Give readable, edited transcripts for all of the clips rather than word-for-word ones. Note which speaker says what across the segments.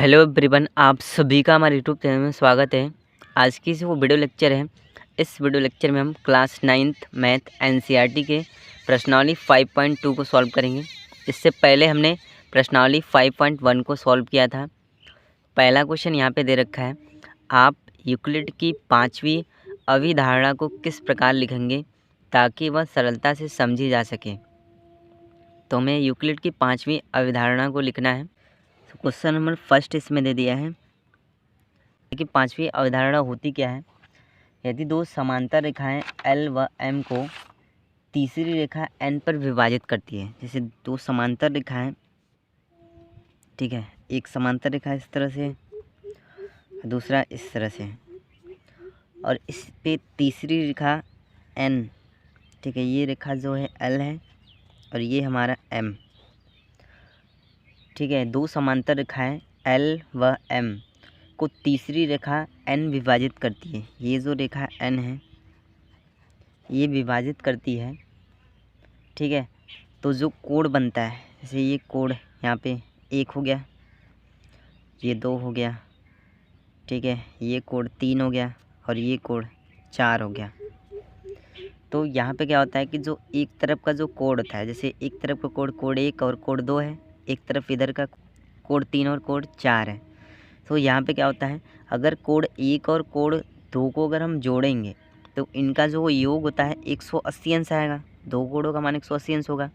Speaker 1: Hello everyone, आप सभी का हमारे यूट्यूब चैनल में स्वागत है। आज की जो वीडियो लेक्चर है, इस वीडियो लेक्चर में हम क्लास 9th मैथ एनसीईआरटी के प्रश्नावली 5.2 को सॉल्व करेंगे। इससे पहले हमने प्रश्नावली 5.1 को सॉल्व किया था। पहला क्वेश्चन यहाँ पे दे रखा है, आप यूक्लिड की 5वीं अभिधारणा को किस प्रकार लिखेंगे ताकि वह सरलता से समझी जा सके। तो हमें यूक्लिड की 5वीं अभिधारणा को लिखना है। तो क्वेश्चन नंबर फर्स्ट इसमें दे दिया है कि 5वीं अवधारणा होती क्या है। यदि दो समांतर रेखाएं L व M को तीसरी रेखा N पर विभाजित करती है, जैसे दो समांतर रेखाएं, ठीक है, एक समांतर रेखा इस तरह से, दूसरा इस तरह से, और इस पे तीसरी रेखा N, ठीक है, ये रेखा जो है L है और ये हमारा M, ठीक है। दो समांतर रेखाएं L व M को तीसरी रेखा N विभाजित करती है। ये जो रेखा N है ये विभाजित करती है, ठीक है। तो जो कोण बनता है, जैसे ये कोण यहाँ पे 1 हो गया, ये 2 हो गया, ठीक है, ये कोण 3 हो गया और ये कोण 4 हो गया। तो यहाँ पे क्या होता है कि जो एक तरफ का जो कोण होता है, जैसे एक तरफ का कोण 1 और कोण 2 है, एक तरफ इधर का कोण 3 और कोण 4 है। तो यहाँ पे क्या होता है, अगर कोण 1 और कोण 2 को अगर हम जोड़ेंगे तो इनका जो योग होता है 180 अंश आएगा। दो कोणों का मान 180 अंश होगा।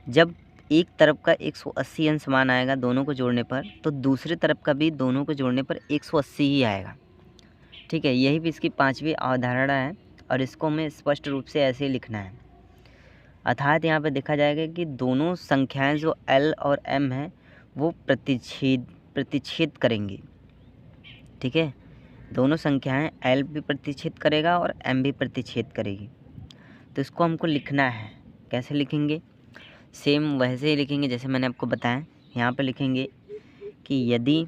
Speaker 1: जब एक तरफ का 180 अंश मान आएगा दोनों को जोड़ने पर, तो दूसरी तरफ का भी दोनों को जोड़ने पर 180 ही आएगा, ठीक है। यही भी इसकी 5वीं अवधारणा है और इसको हमें स्पष्ट रूप से ऐसे ही लिखना है। अर्थात यहाँ पर देखा जाएगा कि दोनों संख्याएं जो L और M हैं वो प्रतिच्छेद करेंगी, ठीक है। दोनों संख्याएं L भी प्रतिच्छेद करेगा और M भी प्रतिच्छेद करेगी। तो इसको हमको लिखना है। कैसे लिखेंगे? सेम वैसे ही लिखेंगे जैसे मैंने आपको बताया। यहाँ पे लिखेंगे कि यदि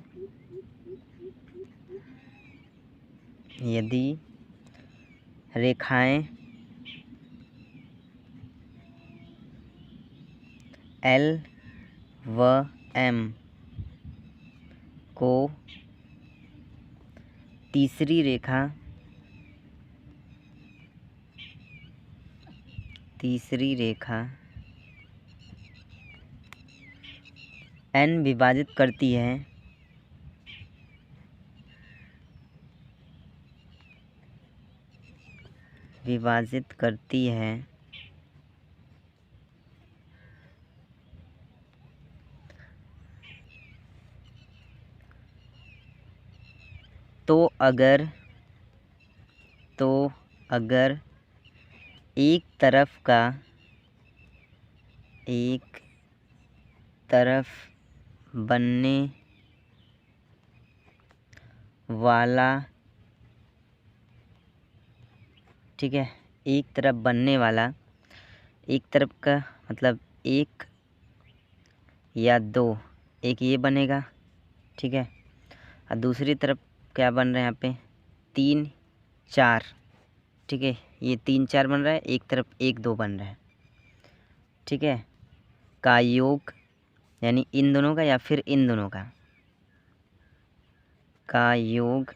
Speaker 1: रेखाएं L व M को तीसरी रेखा N विभाजित करती है, तो अगर एक तरफ बनने वाला, ठीक है, एक तरफ का मतलब 1 या 2, एक ये बनेगा, ठीक है, और दूसरी तरफ क्या बन रहा है यहाँ पे 3 4, ठीक है, ये 3 4 बन रहा है, एक तरफ 1 2 बन रहा है, ठीक है, का योग, यानी इन दोनों का या फिर इन दोनों का योग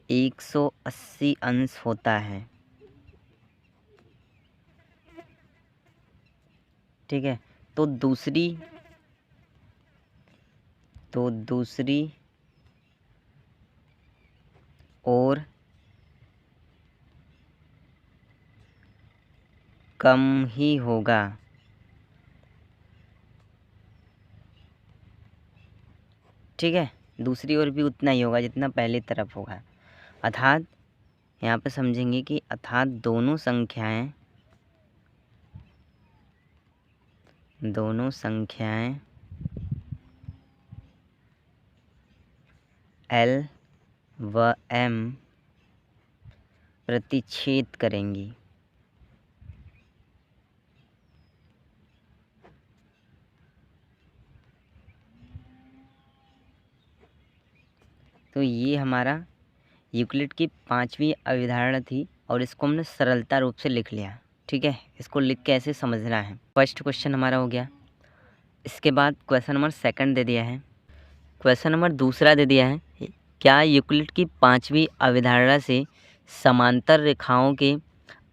Speaker 1: 180 अंश होता है, ठीक है। तो दूसरी और कम ही होगा, ठीक है, दूसरी ओर भी उतना ही होगा जितना पहली तरफ होगा। अर्थात यहाँ पे समझेंगे कि अर्थात दोनों संख्याएं L व M प्रतिच्छेद करेंगी, तो ये हमारा यूक्लिड की 5वीं अवधारणा थी और इसको हमने सरलता रूप से लिख लिया, ठीक है। इसको लिख के ऐसे समझना है। फर्स्ट क्वेश्चन हमारा हो गया। इसके बाद क्वेश्चन नंबर सेकंड दे दिया है। क्वेश्चन नंबर दूसरा दे दिया है, क्या यूक्लिड की पांचवी अवधारणा से समांतर रेखाओं के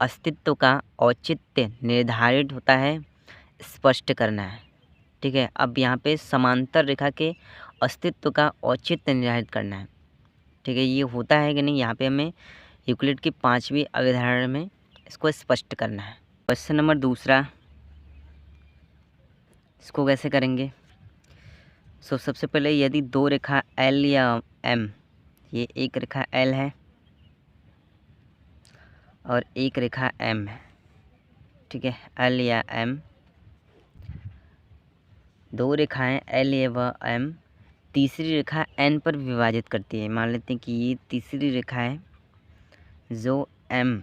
Speaker 1: अस्तित्व का औचित्य निर्धारित होता है, स्पष्ट करना है। ठीक है, अब यहाँ पे समांतर रेखा के अस्तित्व का औचित्य निर्धारित करना है। ठीक है, ये होता है कि नहीं, यहाँ पे हमें यूक्लिड की पांचवी अवधारणा में इसको स्पष्ट करना है। क्वेश्चन नंबर दूसरा, इसको कैसे करेंगे? सबसे पहले यदि दो रेखा एल या एम, ये एक रेखा एल है और एक रेखा एम है। ठीक है, एल या एम, दो रेखाएं एल या व एम तीसरी रेखा एन पर विभाजित करती है। मान लेते हैं कि ये तीसरी रेखा है जो एम,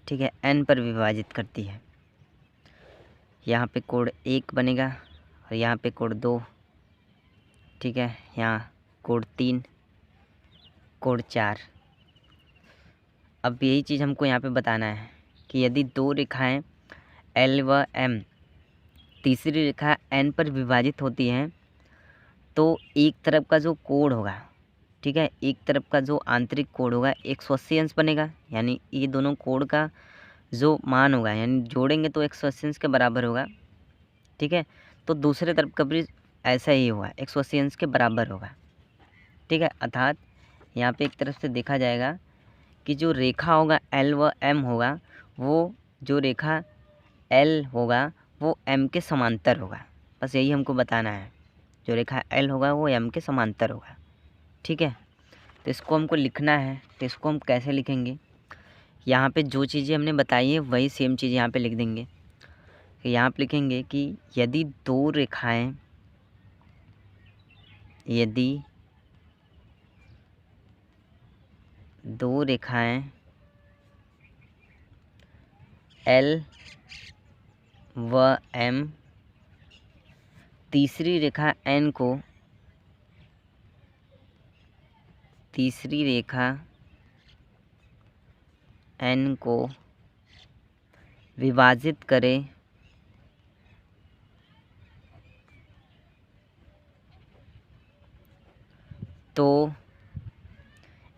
Speaker 1: ठीक है, एन पर विभाजित करती है। यहाँ पे कोण 1 बनेगा और यहाँ पे कोण 2, ठीक है, यहाँ कोण 3, कोण 4। अब यही चीज़ हमको यहाँ पे बताना है कि यदि दो रेखाएं एल व एम तीसरी रेखा एन पर विभाजित होती हैं तो एक तरफ का जो कोण होगा, ठीक है, एक तरफ का जो आंतरिक कोण होगा 180 अंश बनेगा। यानी ये दोनों कोण का जो मान होगा, यानी जोड़ेंगे तो 180 अंश के बराबर होगा। ठीक है, तो दूसरे तरफ का भी ऐसा ही होगा, 180 अंश के बराबर होगा। ठीक है, अर्थात यहाँ पे एक तरफ से देखा जाएगा कि जो रेखा होगा एल व एम होगा, वो जो रेखा एल होगा वो एम के समांतर होगा। बस यही हमको बताना है, जो रेखा एल होगा वो एम के समांतर होगा। ठीक है, तो इसको हमको लिखना है, तो इसको हम कैसे लिखेंगे? यहाँ पे जो चीज़ें हमने बताई है वही सेम चीज़ यहाँ पे लिख देंगे। यहाँ पे लिखेंगे कि यदि दो रेखाएं एल व एम तीसरी रेखा एन को विभाजित करें तो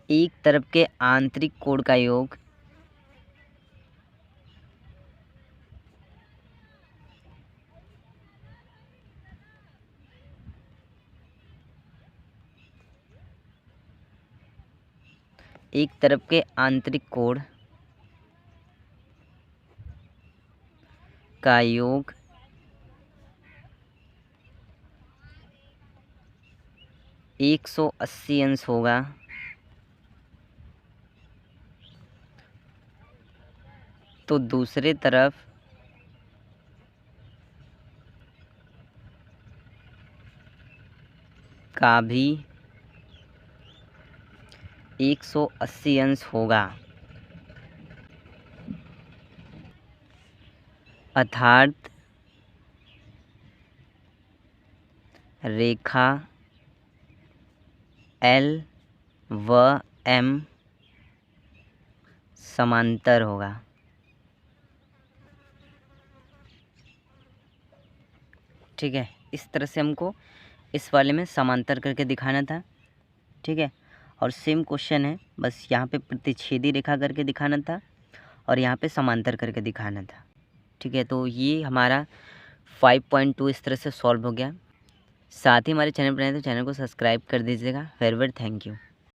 Speaker 1: एक तरफ के आंतरिक कोण का योग एक तरफ के आंतरिक कोण का योग 180 अंश होगा तो दूसरे तरफ का भी 180 अंश होगा। अर्थात रेखा एल व एम समांतर होगा। ठीक है, इस तरह से हमको इस वाले में समांतर करके दिखाना था। ठीक है, और सेम क्वेश्चन है, बस यहाँ पे प्रतिच्छेदी रेखा करके दिखाना था और यहाँ पे समांतर करके दिखाना था। ठीक है, तो ये हमारा 5.2 इस तरह से सॉल्व हो गया। साथ ही हमारे चैनल पर आए तो चैनल को सब्सक्राइब कर दीजिएगा। Very very thank you.